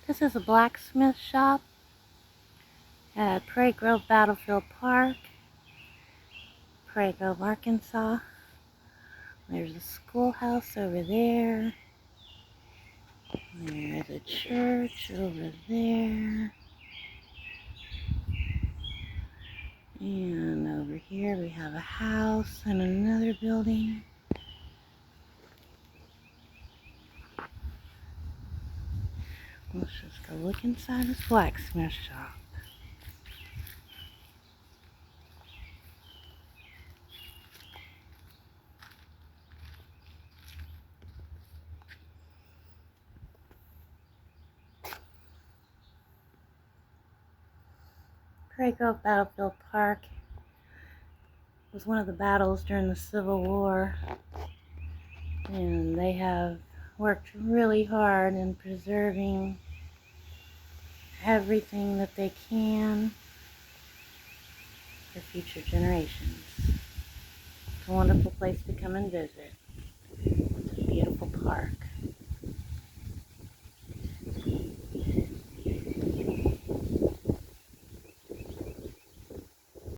This is a blacksmith shop at Prairie Grove Battlefield Park, Prairie Grove, Arkansas. There's a schoolhouse over there. There's a church over there. And over here we have a house and another building. Let's just go look inside this blacksmith shop. Prairie Grove Battlefield Park was one of the battles during the Civil War, and they have worked really hard in preserving everything that they can for future generations. It's a wonderful place to come and visit. It's a beautiful park.